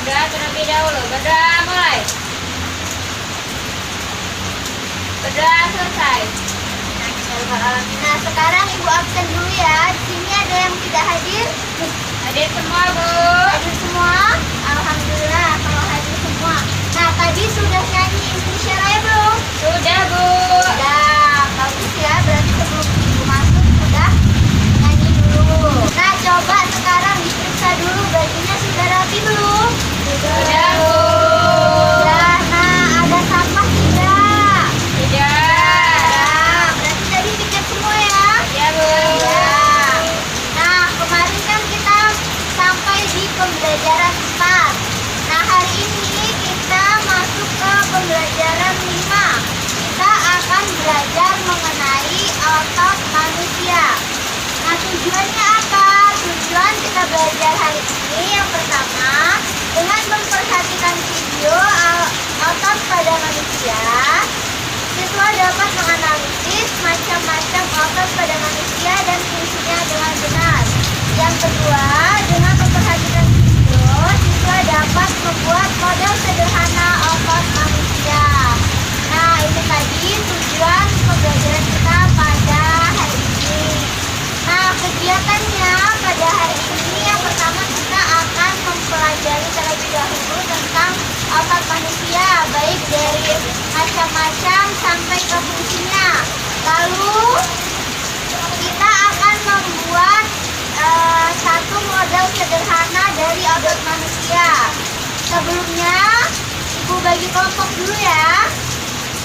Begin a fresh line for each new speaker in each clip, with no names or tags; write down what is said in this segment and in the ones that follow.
Sudah terlebih dahulu. Sudah mulai. Sudah selesai.
Nah, sekarang Ibu absen dulu ya. Di sini ada yang tidak hadir?
Hadir semua, Bu.
Hadir semua? Alhamdulillah kalau hadir semua. Nah, tadi sudah nyanyi Indonesia Raya belum?
Sudah, Bu.
Sudah. Bagus ya, berarti sebelum Ibu masuk sudah nyanyi dulu. Nah, coba sekarang diperiksa dulu bajunya sudah rapi belum?
Sudah, Bu.
Sudah. Nah, ada sampah tidak?
Sudah.
Berarti tadi tiket semua ya?
Ya, Bu.
Ya. Nah, kemarin kan kita sampai di pembelajaran 4. Nah, hari ini kita masuk ke pembelajaran 5. Kita akan belajar mengenai otot manusia. Nah, tujuannya apa? Tujuan kita belajar hari ini yang pertama, dengan memperhatikan video otot pada manusia, siswa dapat menganalisis macam-macam otot pada manusia dan fungsinya dengan benar. Yang kedua, dengan memperhatikan video, siswa dapat membuat model sederhana otot manusia. Nah, itu tadi tujuan pembelajaran kita pada hari ini. Nah, kegiatannya pada hari ini yang pertama kita akan mempelajari terlebih dahulu tentang otot manusia, baik dari macam-macam sampai ke fungsinya. Lalu kita akan membuat satu model sederhana dari otot manusia. Sebelumnya Ibu bagi kelompok dulu ya.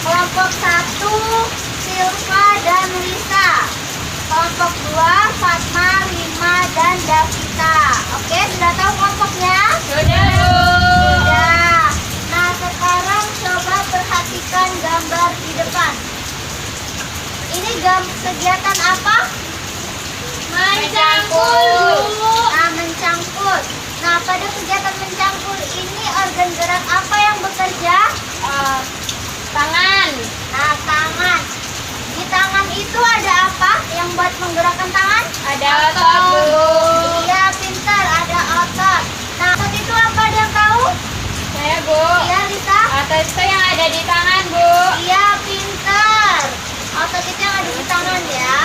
Kelompok 1 Silva dan Lisa. Kelompok 2 Fatma, Rima, dan Davita. Oke, sudah tahu kelompoknya?
Sudah, Bu.
Sudah. Nah, sekarang coba perhatikan gambar di depan. Ini kegiatan apa?
Mencangkul, Bu.
Nah, mencangkul. Nah, pada kegiatan mencangkul ini organ gerak apa yang bekerja?
Tangan.
Nah, tangan. Di tangan itu ada apa yang buat menggerakkan tangan?
Ada otot, Bu.
Iya, pintar, ada otot. Nah, otot itu apa, ada yang tahu?
Saya, Bu.
Iya, Lisa?
Otot itu yang ada di tangan, Bu.
Iya, pintar. Otot itu yang ada di tangan ya.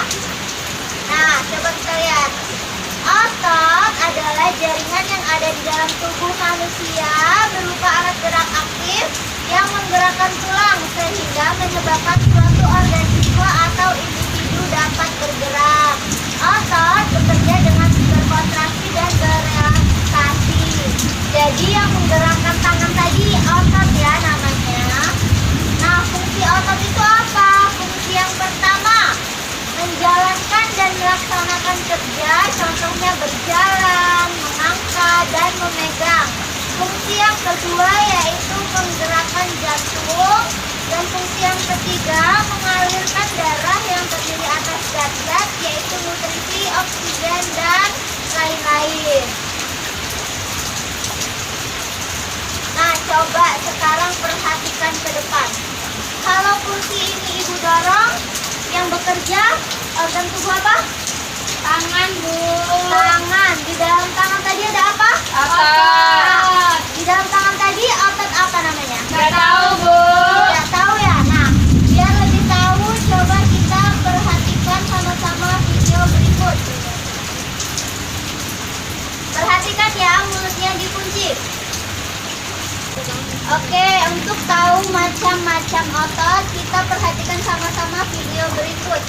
Nah, coba kita lihat. Otot adalah jaringan yang ada di dalam tubuh manusia berupa alat gerak aktif yang menggerakkan tulang sehingga menyebabkan suatu organisme atau individu dapat bergerak. Otot bekerja dengan berkontraksi dan berelaksasi. Jadi yang menggerakkan tangan tadi otot ya namanya. Nah, fungsi otot itu apa? Fungsi yang pertama, menjalankan dan melaksanakan kerja, contohnya berjalan, mengangkat, dan memegang. Fungsi yang kedua yaitu menggerakkan jantung, dan fungsi yang ketiga mengalirkan darah yang terdiri atas zat-zat yaitu nutrisi, oksigen, dan lain-lain. Nah, coba sekarang perhatikan ke depan. Kalau fungsi ini Ibu dorong, yang bekerja organ tubuh apa?
Tangan, Bu.
Tangan. Di dalam tangan tadi ada apa?
Otot.
Di dalam tangan tadi otot apa namanya?
Nggak tahu, Bu.
Tidak tahu ya. Nah, biar lebih tahu, coba kita perhatikan sama-sama video berikut. Perhatikan ya, mulutnya dikunci. Oke, untuk tahu macam-macam otot, kita perhatikan sama-sama video berikut.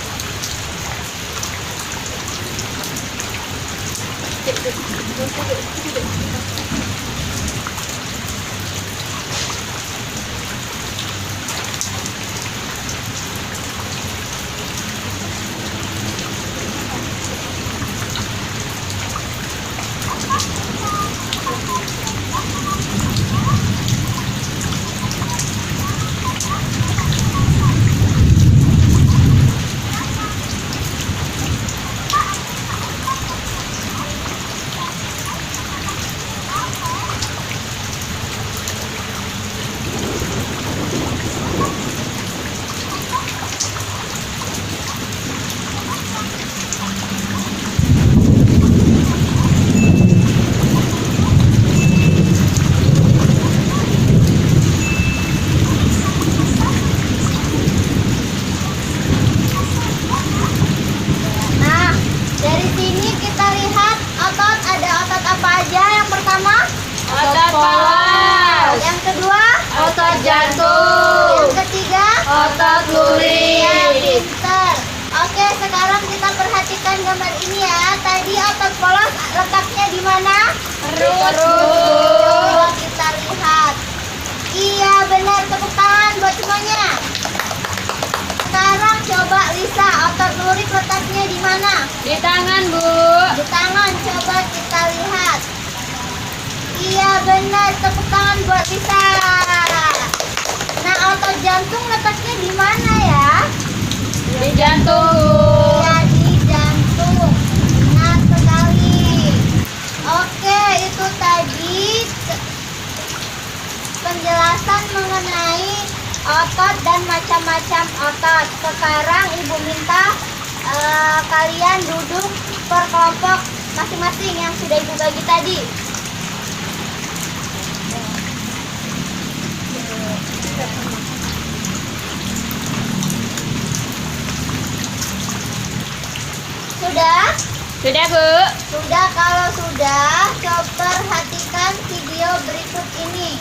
pinter. Oke, sekarang kita perhatikan gambar ini ya. Tadi otot polos letaknya di mana?
Perut, Bu.
Coba kita lihat. Iya benar, tepuk tangan buat semuanya. Sekarang coba Lisa, otot lurik letaknya di mana?
Di tangan, Bu.
Di tangan, coba kita lihat. Iya benar, tepuk tangan buat Lisa. Nah, otot jantung letaknya di mana ya?
Di jantung, Bu.
Iya, di jantung. Benar sekali. Oke, itu tadi penjelasan mengenai otot dan macam-macam otot. Sekarang Ibu minta kalian duduk per kelompok masing-masing yang sudah Ibu bagi tadi. Sudah?
Sudah, Bu.
Sudah, kalau sudah, coba perhatikan video berikut ini.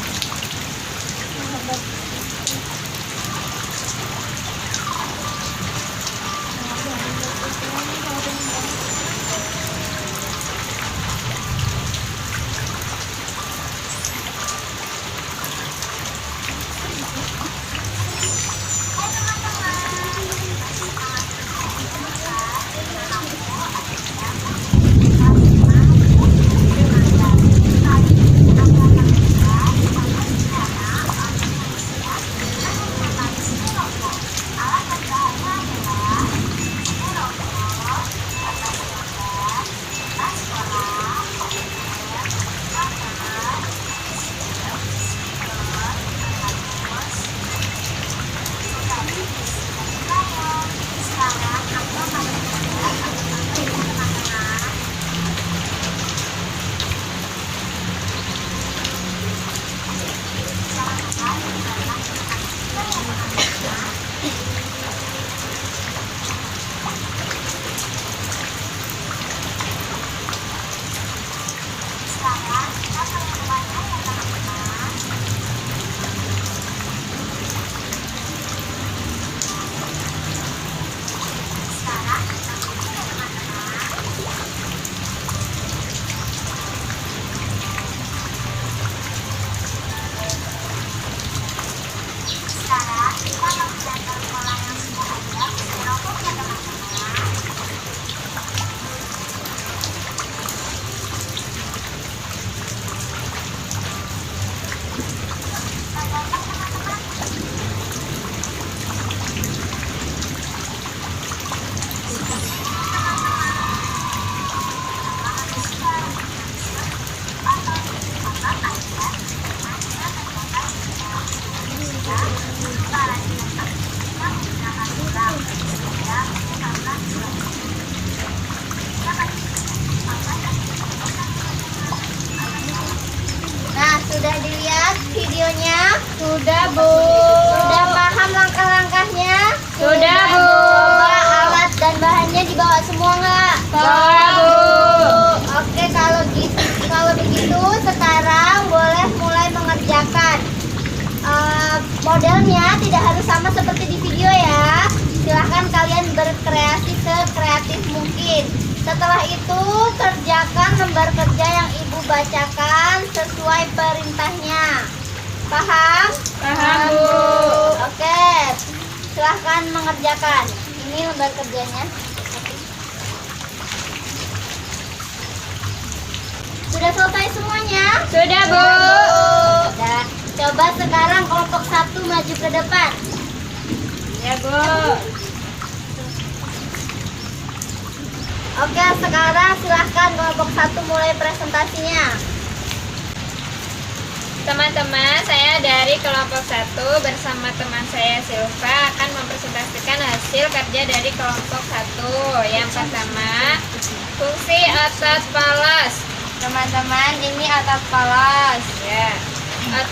Nah, sudah dilihat videonya?
Sudah, Bu.
Sudah paham langkah-langkahnya?
Sudah, Bu.
Coba alat dan bahannya dibawa semua nggak?
Bawa, Bu.
Oke, kalau begitu sekarang boleh mulai mengerjakan. Modelnya tidak harus sama seperti di video ya. Silahkan kalian berkreasi sekreatif mungkin. Setelah itu kerjakan lembar kerja yang Ibu bacakan sesuai perintahnya. Paham?
Paham, Bu.
Oke, silahkan mengerjakan. Ini lembar kerjanya. Sudah selesai semuanya?
Sudah, Bu.
Sudah. Coba sekarang kelompok 1 maju ke depan.
Ya, Bu.
Oke, sekarang silahkan kelompok 1 mulai presentasinya.
Teman-teman, saya dari kelompok 1 bersama teman saya Silva akan mempresentasikan hasil kerja dari kelompok 1. Yang pertama, fungsi otot palas. Teman-teman, ini otot palas. Ya.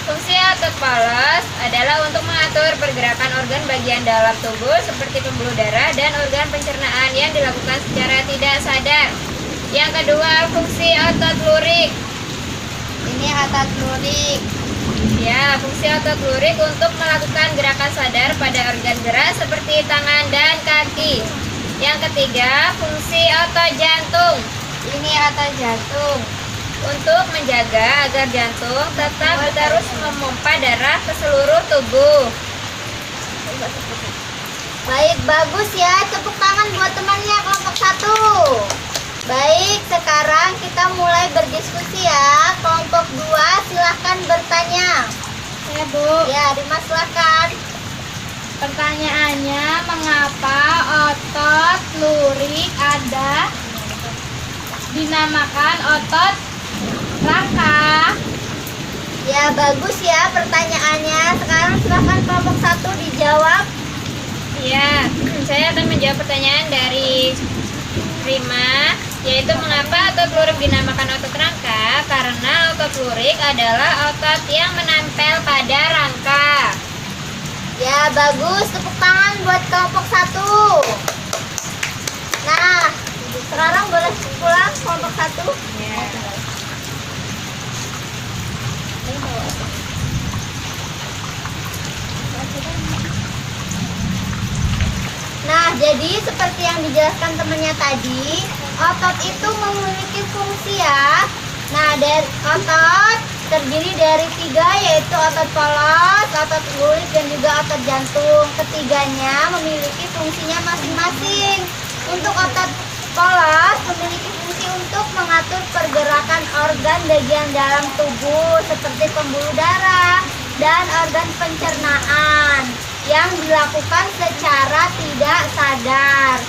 Fungsi otot palas adalah untuk mengatur pergerakan organ bagian dalam tubuh seperti pembuluh darah dan organ pencernaan yang dilakukan secara tidak sadar. Yang kedua, fungsi otot lurik.
Ini otot lurik.
Ya, fungsi otot lurik untuk melakukan gerakan sadar pada organ gerak seperti tangan dan kaki. Yang ketiga, fungsi otot jantung. Ini otot jantung untuk menjaga agar jantung tetap terus memompa darah ke seluruh tubuh.
Baik, bagus ya. Tepuk tangan buat temannya kelompok 1. Baik, sekarang kita mulai berdiskusi ya. Kelompok 2 silahkan bertanya.
Ya, Bu.
Ya, Rima silahkan.
Pertanyaannya, mengapa otot lurik dinamakan otot rangka?
Ya, bagus ya pertanyaannya. Sekarang silahkan kelompok 1 dijawab.
Ya, saya akan menjawab pertanyaan dari Rima, yaitu mengapa otot lurik dinamakan otot rangka? Karena otot lurik adalah otot yang menempel pada rangka.
Ya, bagus. Tepuk tangan buat kelompok 1. Nah, sekarang boleh pulang kelompok 1.
Ya.
Nah, jadi seperti yang dijelaskan temannya tadi, otot itu memiliki fungsi ya. Nah, dari otot terdiri dari 3, yaitu otot polos, otot lurik, dan juga otot jantung. Ketiganya memiliki fungsinya masing-masing. Untuk otot polos memiliki fungsi untuk mengatur pergerakan organ bagian dalam tubuh seperti pembuluh darah dan organ pencernaan yang dilakukan secara tidak sadar.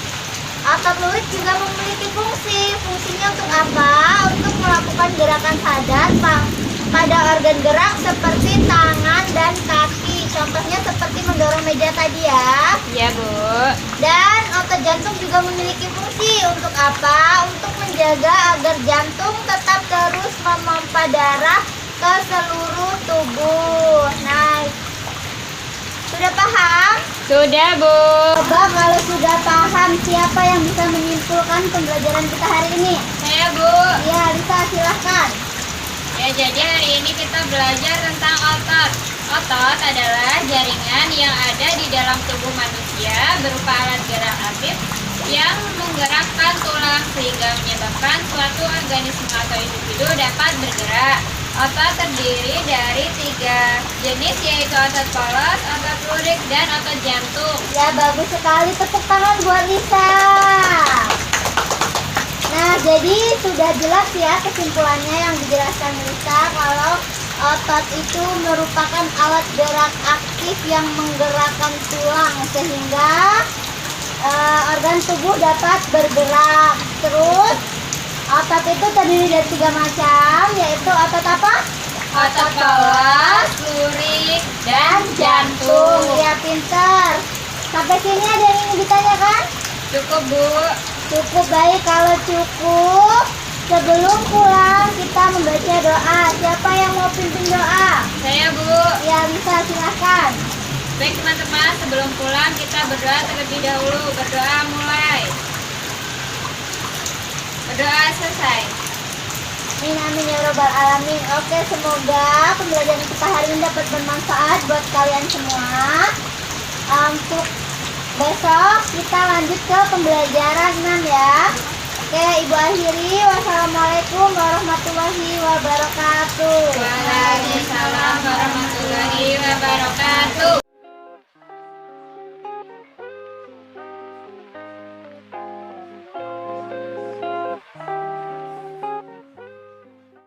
Otot lurik juga memiliki fungsinya untuk apa? Untuk melakukan gerakan sadar pada organ gerak seperti tangan dan kaki. Contohnya seperti mendorong meja tadi ya.
Ya, Bu.
Dan otot jantung juga memiliki fungsi untuk apa? Untuk menjaga agar jantung tetap terus memompa darah ke seluruh tubuh. Nah, sudah paham?
Sudah, Bu.
Coba kalau sudah paham, siapa yang bisa menyimpulkan pembelajaran kita hari ini?
Saya, Bu.
Ya, Lisa, silahkan.
Ya, jadi hari ini kita belajar tentang otot. Otot adalah jaringan yang ada di dalam tubuh manusia berupa alat gerak aktif yang menggerakkan tulang sehingga menyebabkan suatu organisme atau individu dapat bergerak. Otot terdiri dari 3 jenis, yaitu otot polos, otot lurik, dan otot jantung.
Ya, bagus sekali. Tepuk tangan buat Lisa. Nah, jadi sudah jelas ya kesimpulannya yang dijelaskan Lisa, kalau otot itu merupakan alat gerak aktif yang menggerakkan tulang sehingga organ tubuh dapat bergerak. Terus otot itu terdiri dari 3 macam, yaitu otot apa?
Otot polos, lurik, dan jantung.
Ya, pinter. Sampai sini ada yang ingin ditanyakan?
Cukup, Bu.
Cukup. Baik, kalau cukup, sebelum pulang kita membaca doa. Siapa yang mau pimpin doa?
Saya, Bu.
Ya, bisa, silahkan.
Baik, teman-teman, sebelum pulang kita berdoa terlebih dahulu. Berdoa mulai. Berdoa selesai.
Amin, amin ya robbal alamin. Oke, semoga pembelajaran kita hari ini dapat bermanfaat buat kalian semua. Untuk besok kita lanjut ke pembelajaran 6 ya. Oke, Ibu akhiri. Wassalamualaikum warahmatullahi wabarakatuh.
Waalaikumsalam warahmatullahi wabarakatuh.